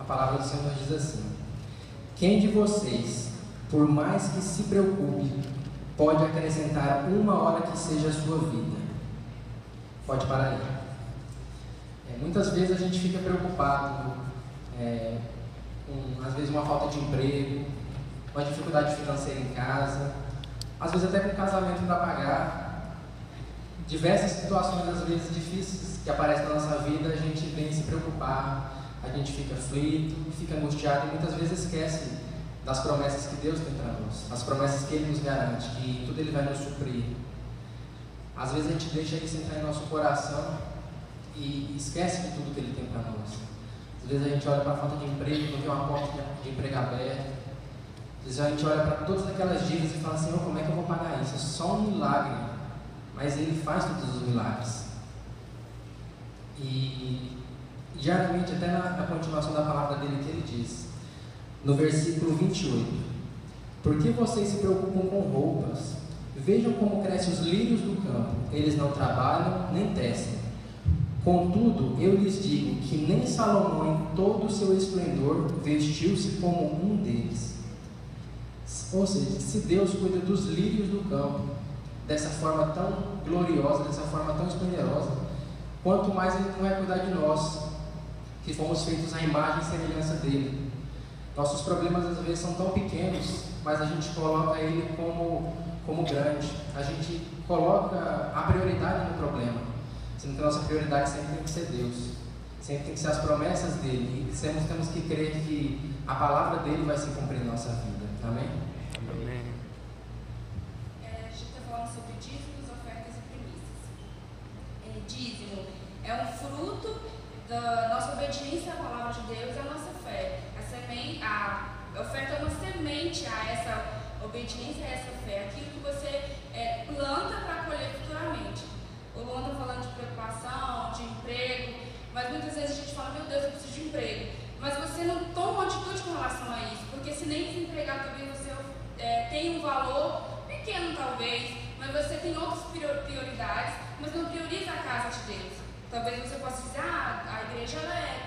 A palavra do Senhor diz assim: quem de vocês, por mais que se preocupe, pode acrescentar uma hora que seja a sua vida? Pode parar aí. Muitas vezes a gente fica preocupado com, às vezes, uma falta de emprego, uma dificuldade financeira em casa, às vezes até com um casamento para pagar. Diversas situações, às vezes, difíceis que aparecem na nossa vida, a gente vem se preocupar, a gente fica aflito, fica angustiado e muitas vezes esquece das promessas que Deus tem para nós, as promessas que Ele nos garante, que tudo Ele vai nos suprir. Às vezes a gente deixa isso entrar em nosso coração e esquece de tudo que Ele tem para nós. Às vezes a gente olha para a falta de emprego, não vê uma porta de emprego aberta. Às vezes a gente olha para todas aquelas dívidas e fala assim: como é que eu vou pagar isso? É só um milagre. Mas Ele faz todos os milagres. E diariamente, até na continuação da palavra dele, que ele diz, no versículo 28: por que vocês se preocupam com roupas? Vejam como crescem os lírios do campo, eles não trabalham nem tecem. Contudo, eu lhes digo que nem Salomão em todo o seu esplendor vestiu-se como um deles. Ou seja, se Deus cuida dos lírios do campo dessa forma tão gloriosa, dessa forma tão esplendorosa, quanto mais Ele não vai cuidar de nós, que fomos feitos à imagem e semelhança dele. Nossos problemas às vezes são tão pequenos, mas a gente coloca ele como grande. A gente coloca a prioridade no problema, sendo que a nossa prioridade sempre tem que ser Deus, sempre tem que ser as promessas dele, e sempre temos que crer que a palavra dele vai se cumprir em nossa vida. Amém? Amém. A gente está falando sobre dízimos, ofertas e primícias. Dízimo é um fruto da nossa obediência à palavra de Deus e à nossa fé. A oferta é uma semente a essa obediência, a essa fé, aquilo que você planta para colher futuramente. O Luan está falando de preocupação, de emprego, mas muitas vezes a gente fala: meu Deus, eu preciso de emprego. Mas você não toma uma atitude com relação a isso, porque se nem desempregado também você tem um valor pequeno talvez, mas você tem outras prioridades, mas não prioriza a casa de Deus. Talvez você possa dizer: a igreja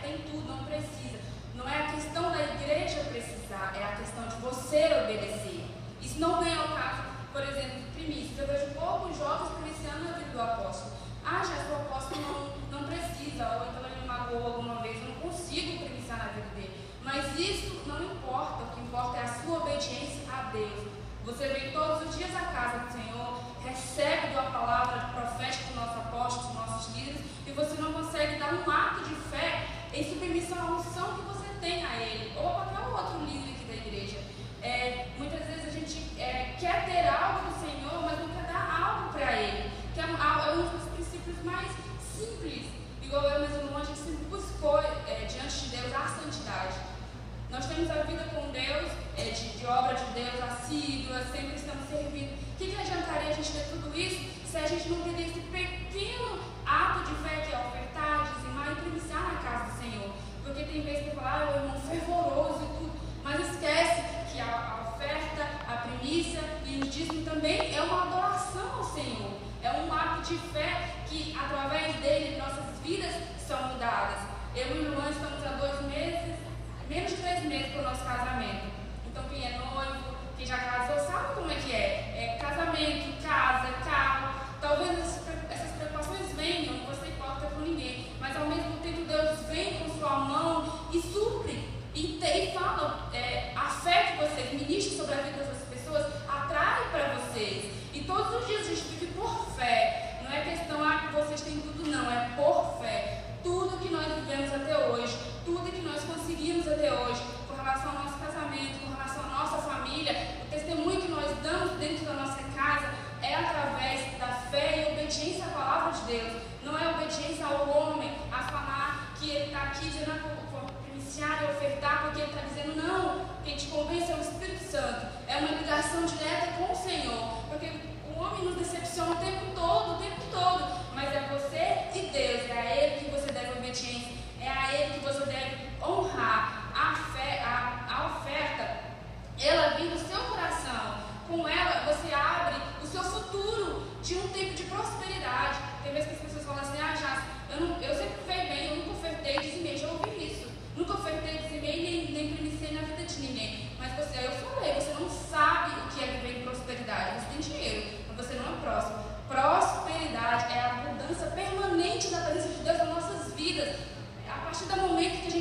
tem tudo, não precisa. Não é a questão da igreja precisar, é a questão de você obedecer. Isso não vem ao caso, por exemplo, de primícias. Eu vejo poucos jovens primiciando na vida do apóstolo. Já o apóstolo não precisa, ou então ele me magoou alguma vez, eu não consigo primiciar na vida dele. Mas isso não importa, o que importa é a sua obediência a Deus. Você vem todos os dias à casa do Senhor, recebe a palavra profética do nosso apóstolo, dos nossos líderes, e você não consegue dar um ato de fé em submissão à unção que você tem a Ele, ou a qualquer outro líder aqui da igreja. Muitas vezes a gente quer ter algo do Senhor, mas não quer dar algo para Ele, que é um dos princípios mais simples. Igual eu mesmo, a gente sempre buscou diante de Deus a santidade. Nós temos a vida com Deus, de obra de Deus assídua, sempre estamos servindo. O que adiantaria a gente ter tudo isso se a gente não ter esse pequeno ato de fé que é ofertar, dizimar e primiciar na casa do Senhor? Porque tem vezes que fala: o irmão fervoroso e tudo, mas esquece que a oferta, a primícia e o dízimo também é uma adoração ao Senhor. É um ato de fé que, através dele, nossas vidas são mudadas. Eu e o Luan estamos há 2 meses, menos de 3 meses para o nosso casamento. Então, quem é noivo, quem já casou, sabe como é que é. Casamento, casa, carro. Talvez essas preocupações venham, não você importa com ninguém, mas ao mesmo tempo Deus vem com sua mão e supre. E fala, a fé que vocês ministram sobre a vida das pessoas atrai para vocês. E todos os dias a gente vive por fé. Não é questão que vocês têm tudo, não. É por fé. Tudo que nós vivemos até hoje, tudo que nós conseguimos até hoje, com relação ao nosso casamento, com relação à nossa família, o testemunho que nós damos dentro da nossa casa é através da fé e obediência à palavra de Deus. Não é obediência ao homem, a falar que ele está aqui dizendo primiciar e ofertar, porque ele está dizendo não. Quem te convence é o Espírito Santo. É uma ligação direta com o Senhor, porque o homem nos decepciona o tempo todo, mas é você e Deus, é a Ele que você deve obediência, é a Ele que você deve honrar. A fé, a oferta, ela vem do seu coração. Com ela você abre o seu futuro de um tempo de prosperidade. Tem vezes que as pessoas falam assim: eu sempre fui bem, eu nunca ofertei, dizimei. Já ouvi isso. Nunca ofertei, dizimei,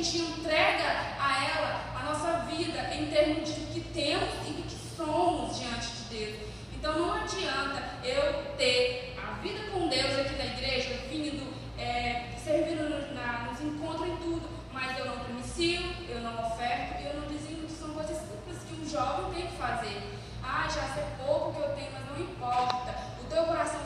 gente entrega a ela a nossa vida em termos de que temos e do que somos diante de Deus. Então não adianta eu ter a vida com Deus aqui na igreja, vindo, servindo nos encontros e tudo, mas eu não primicio, eu não oferto, eu não dizimo, que são coisas simples que um jovem tem que fazer. Ah, já sei pouco que eu tenho, mas não importa. O teu coração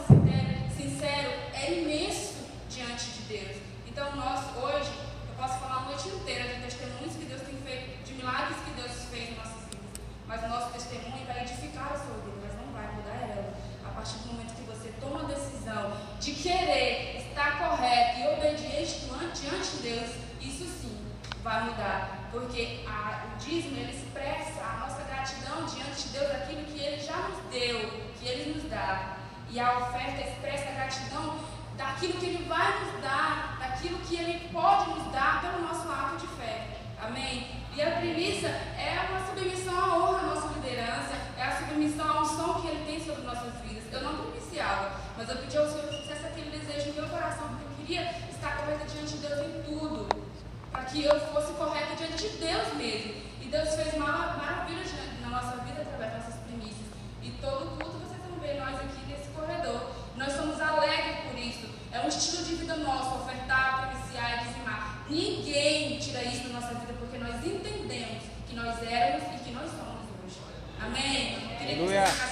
sincero é imenso diante de Deus. Então nós hoje, eu posso falar a noite inteira de testemunhos que Deus tem feito, de milagres que Deus fez em nossas vidas, mas o nosso testemunho vai edificar a sua vida, mas não vai mudar ela. A partir do momento que você toma a decisão de querer estar correto e obediente diante de Deus, isso sim vai mudar, porque o dízimo ele expressa a nossa gratidão diante de Deus daquilo que Ele já nos deu, que Ele nos dá, e a oferta expressa a gratidão daquilo que Ele vai nos dar, daquilo que Ele pode nos dar pelo nosso ato de fé. Amém? E a primícia é uma submissão à honra à nossa liderança, é a submissão à unção que Ele tem sobre nossas vidas. Eu não primiciava, mas eu pedi ao Senhor que fizesse aquele desejo no meu coração, porque eu queria estar correta diante de Deus em tudo, para que eu fosse correta diante de Deus mesmo. E Deus fez maravilhas na nossa vida através das nossas primícias. E todo culto vocês vão ver nós aqui nesse corredor. Nós somos alegres por isso. É um estilo de vida nosso, ofertar, primiciar e dizimar. Ninguém tira isso da nossa vida, porque nós entendemos que nós éramos e que nós somos hoje. Amém? Queria que vocês